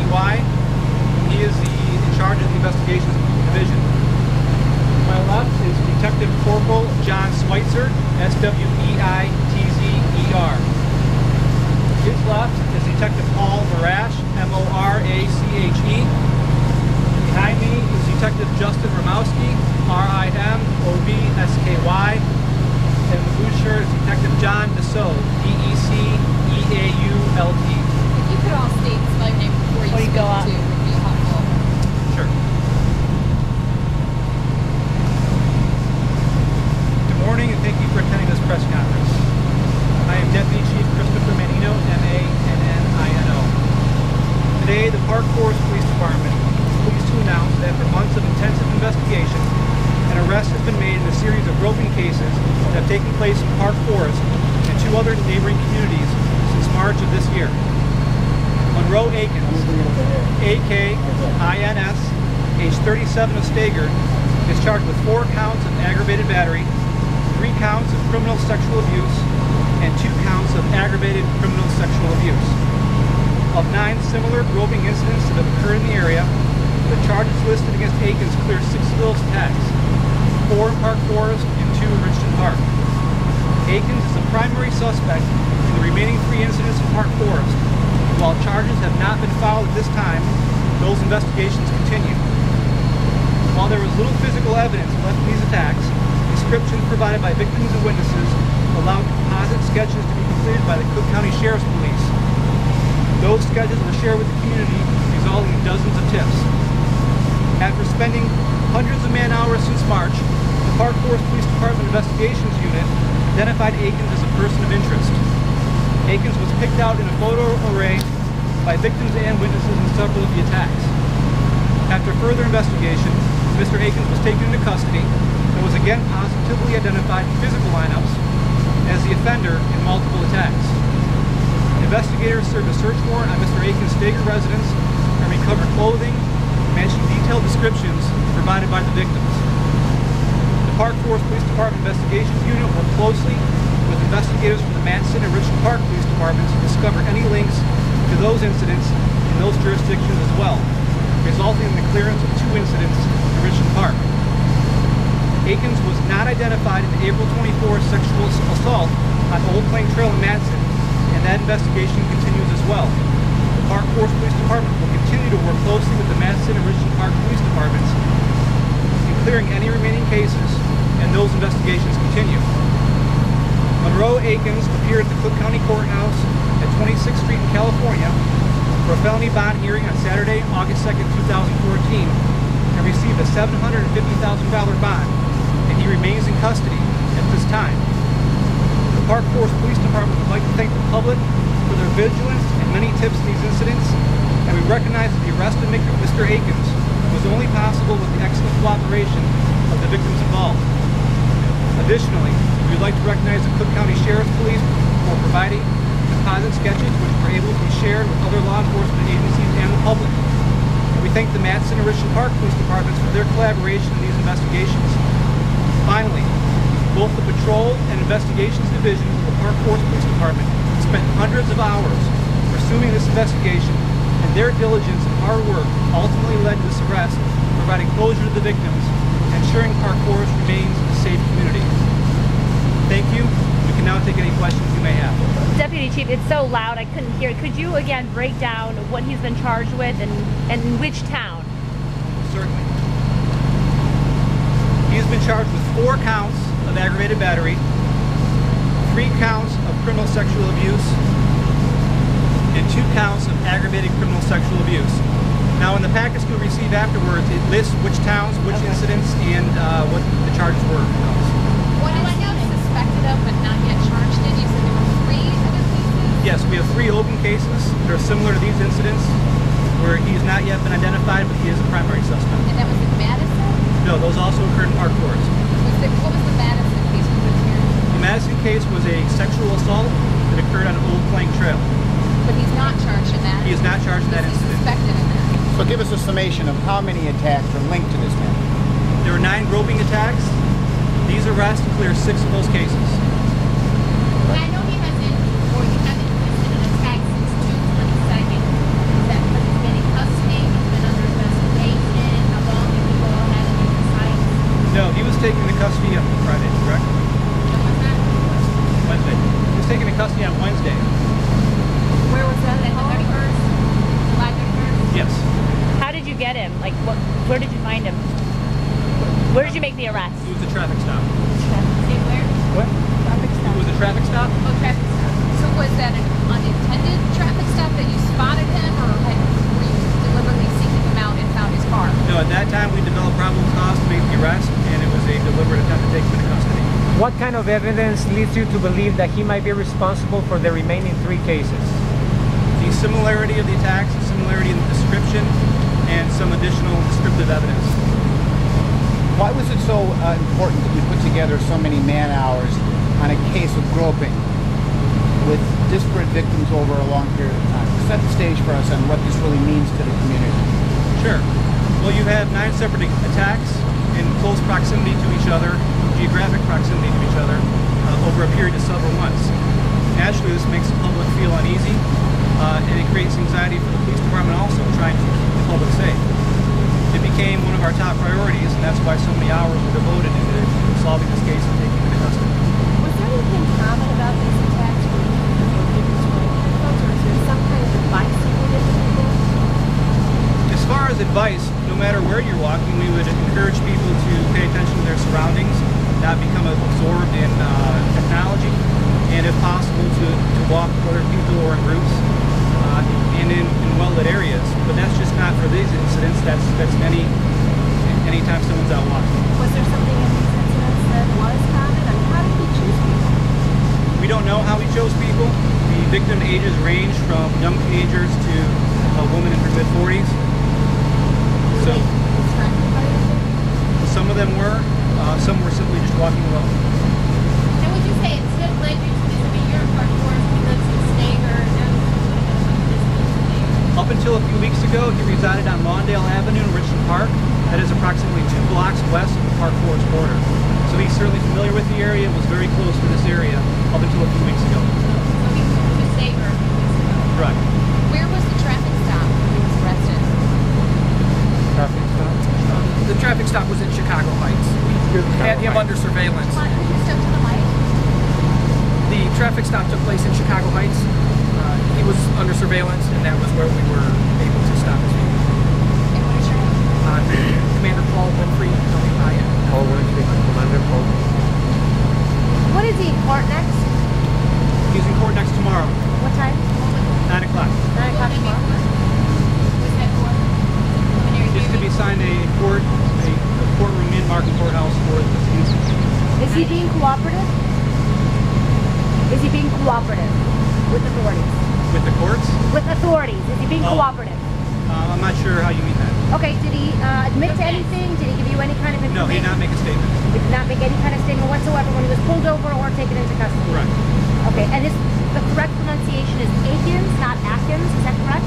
SKY. He is in charge of the investigations division. To my left is Detective Corporal John Schweitzer, S-W-E-I-T-Z-E-R. His left is Detective Paul Morash, M-O-R-A-C-H-E. Behind me is Detective Justin Romowski, R-I-M-O-V-S-K-Y. And the blue shirt is Detective John Desault, D-E-C-E-A-U-L-T. If you could all state and spell your name before you speak go up. too, would be helpful. Sure. Good morning and thank you for attending this press conference. I am Deputy Chief Christopher Manino, M-A-N-N-I-N-O. Today, the Park Forest Police Department is pleased to announce that after months of intensive investigation, an arrest has been made in a series of groping cases that have taken place in Park Forest and 2 other neighboring communities since March of this year. Monroe Akins, A-K-I-N-S, age 37 of Steger, is charged with 4 counts of aggravated battery, 3 counts of criminal sexual abuse, and 2 counts of aggravated criminal sexual abuse. Of 9 similar groping incidents that have occurred in the area, the charges listed against Akins clear 6 of those attacks, 4 in Park Forest and 2 in Richmond Park. Akins is the primary suspect in the remaining 3 incidents in Park Forest. While charges have not been filed at this time, those investigations continue. While there was little physical evidence left in these attacks, descriptions provided by victims and witnesses allowed composite sketches to be completed by the Cook County Sheriff's Police. Those sketches were shared with the community, resulting in dozens of tips. After spending hundreds of man-hours since March, the Park Forest Police Department Investigations Unit identified Akins as a person of interest. Akins was picked out in a photo array by victims and witnesses in several of the attacks. After further investigation, Mr. Akins was taken into custody and was again positively identified in physical lineups as the offender in multiple attacks. Investigators served a search warrant on Mr. Akins' Steger residence and recovered clothing matching detailed descriptions provided by the victims. The Park Forest Police Department Investigations Unit worked closely with investigators from the Matteson and Richmond Park Police Departments to discover any links to those incidents in those jurisdictions as well, resulting in the clearance of 2 incidents in Richmond Park. Akins was not identified in the April 24th sexual assault on Old Plank Trail in Matteson, and that investigation continues as well. The Park Forest Police Department will continue to work closely with the Matteson and Richmond Park Police Departments in clearing any remaining cases, and those investigations continue. Monroe Akins appeared at the Cook County Courthouse at 26th Street in California for a felony bond hearing on Saturday, August 2nd, 2014, and received a $750,000 bond, and he remains in custody at this time. The Park Forest Police Department would like to thank the public for their vigilance and many tips in these incidents, and we recognize that the arrest of Mr. Akins was only possible with the excellent cooperation of the victims involved. Additionally, we would like to recognize the Cook County Sheriff's Police for providing composite sketches which were able to be shared with other law enforcement agencies and the public. And we thank the Matteson and Richmond Park Police Departments for their collaboration in these investigations. Finally, both the Patrol and Investigations Divisions of the Park Forest Police Department spent hundreds of hours pursuing this investigation, and their diligence and hard work ultimately led to this arrest, providing closure to the victims and ensuring Park Forest remains a safe community. Thank you. We can now take any questions you may have. Deputy Chief, it's so loud I couldn't hear it. Could you again break down what he's been charged with and in which town? Certainly. He has been charged with 4 counts of aggravated battery, 3 counts of criminal sexual abuse, and 2 counts of aggravated criminal sexual abuse. Now, in the package you'll receive afterwards, it lists which towns, which incidents, and what the charges were. What is suspected of but not yet charged in? You said there were 3 other cases? Yes, we have 3 open cases that are similar to these incidents, where he has not yet been identified, but he is a primary suspect. And that was in Madison? No, those also occurred in Park Forest. What was the Madison case you put here? The Madison case was a sexual assault that occurred on Old Plank Trail. But he's not charged in that? He is not charged in that incident. He's suspected in that. So give us a summation of how many attacks are linked to this man. There were 9 groping attacks. These arrests clear 6 of those cases. I know he hasn't, or you haven't listed an attack since June 22nd. Is that because he's getting custody? Like, where did you find him? Where did you make the arrest? It was a traffic stop. Say where? What? Traffic It was a traffic stop? Oh, traffic stop. So was that an unintended traffic stop that you spotted him, or were you deliberately seeking him out and found his car? No, at that time we developed probable cause to make the arrest, and it was a deliberate attempt to take him into custody. What kind of evidence leads you to believe that he might be responsible for the remaining 3 cases? The similarity of the attacks, the similarity in the description, and some additional descriptive evidence. Why was it so important that you put together so many man-hours on a case of groping with disparate victims over a long period of time? Set the stage for us on what this really means to the community. Sure. Well, you have 9 separate attacks in close proximity to each other, geographic proximity to each other, over a period of several months. Naturally, this makes the public feel uneasy, and it creates anxiety for the police department also, trying to keep the public safe. It became one of our top priorities, and that's why so many hours were devoted into solving this case and taking it into custody. Was there anything common about these attacks or is there some kind of advice you would give people? As far as advice, no matter where you're walking, we would encourage people to pay attention to their surroundings, not become absorbed in technology, and if possible to walk with other people or in groups and in well-lit areas. But that's just not for these incidents, that's anytime someone's out walking. Was there something in these incidents that was common? I mean, how did he choose people? We don't know how he chose people. The victim ages range from young teenagers to a woman in her mid-40s. So Distracted by anything? some of them were, some were simply just walking alone. And would you say it's him led you to this? I mean, you're a front course, he lives in Steger, and now Up until a few weeks ago, he resided on Mondale Avenue in Richland Park. That is approximately 2 blocks west of the Park Forest border. So he's certainly familiar with the area and was very close to this area up until a few weeks ago. So he moved to Steger. Correct. Where was the traffic stop when he was arrested? Traffic stop? The traffic stop was in Chicago Heights. We had him under surveillance. Come on, can you step to the mic? The traffic stop took place in Chicago Heights. He was under surveillance, and that was where we were able to stop his vehicle. And what is your name? Commander Paul Winfrey, WIA. Paul Winfrey, Commander Paul. What is he in court next? He's in court next tomorrow, What time? 9 o'clock. 9 o'clock tomorrow. Was that for preliminary He's to be hearing? assigned a courtroom in Market Courthouse for the incident. Is he being cooperative? Is he being cooperative with authorities? With the courts? With authorities, is he being Oh. cooperative? I'm not sure how you mean that. Okay, did he admit to anything? Did he give you any kind of No, he information? did not make a statement. He did not make any kind of statement whatsoever when he was pulled over or taken into custody? Correct. Okay, and the correct pronunciation is Akins, not Atkins, is that correct?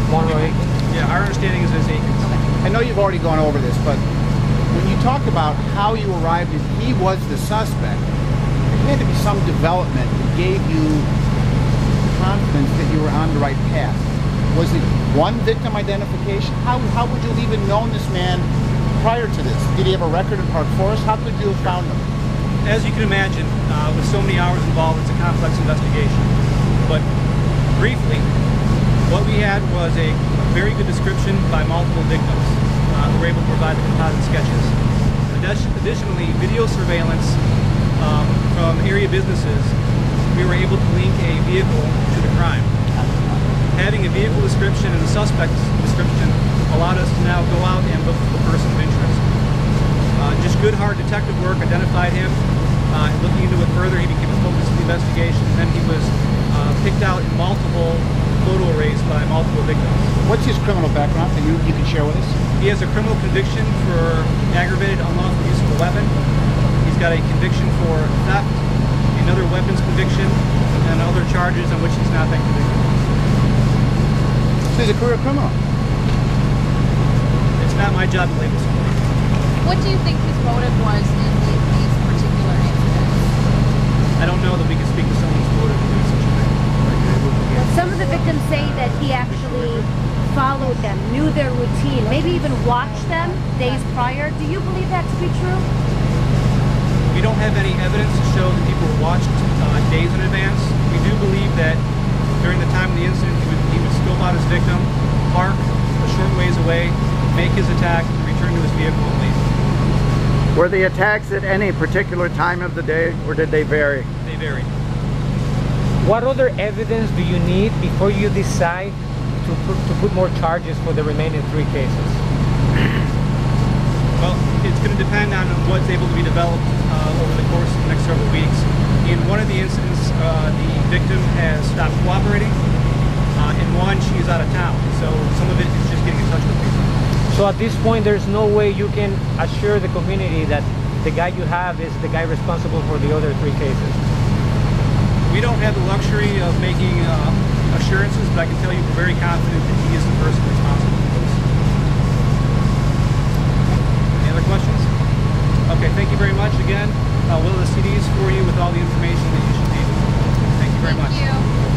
Monroe Akins. Yeah, our understanding is it's Akins. I know you've already gone over this, but when you talk about how you arrived at he was the suspect, there had to be some development that gave you confidence that you were on the right path. Was it one victim identification? How would you have even known this man prior to this? Did he have a record in Park Forest? How could you have found him? As you can imagine, with so many hours involved, it's a complex investigation. But briefly, what we had was a very good description by multiple victims who were able to provide the composite sketches. Additionally, video surveillance from area businesses, we were able to link a vehicle to the crime. Having a vehicle description and a suspect's description allowed us to now go out and look for the person of interest. Just good, hard detective work identified him. Looking into it further, he became a focus of the investigation, and then he was picked out in multiple photo arrays by multiple victims. What's his criminal background that you can share with us? He has a criminal conviction for aggravated unlawful use of a weapon. He's got a conviction for theft, another weapons conviction, and other charges on which he's not been convicted. So he's a career criminal. It's not my job to label someone. What do you think his motive was in these particular incidents? I don't know that we can speak to someone's motive in doing such a thing. Some of the victims say that he actually followed them, knew their routine, maybe even watched them days prior. Do you believe that to be true? We don't have any evidence to show that people were watched days in advance. We do believe that during the time of the incident, he would scope out his victim, park a short ways away, make his attack, return to his vehicle, and leave. Were the attacks at any particular time of the day, or did they vary? They varied. What other evidence do you need before you decide to put more charges for the remaining 3 cases? Well, it's going to depend on what's able to be developed over the course of the next several weeks. In one of the incidents, the victim has stopped cooperating. In one, she's out of town. So some of it is just getting in touch with people. So at this point, there's no way you can assure the community that the guy you have is the guy responsible for the other 3 cases? We don't have the luxury of making assurances, but I can tell you we're very confident that he is the person responsible for this. Any other questions? Okay, thank you very much again. We'll have the CDs for you with all the information that you should need. Thank you very much. Thank you.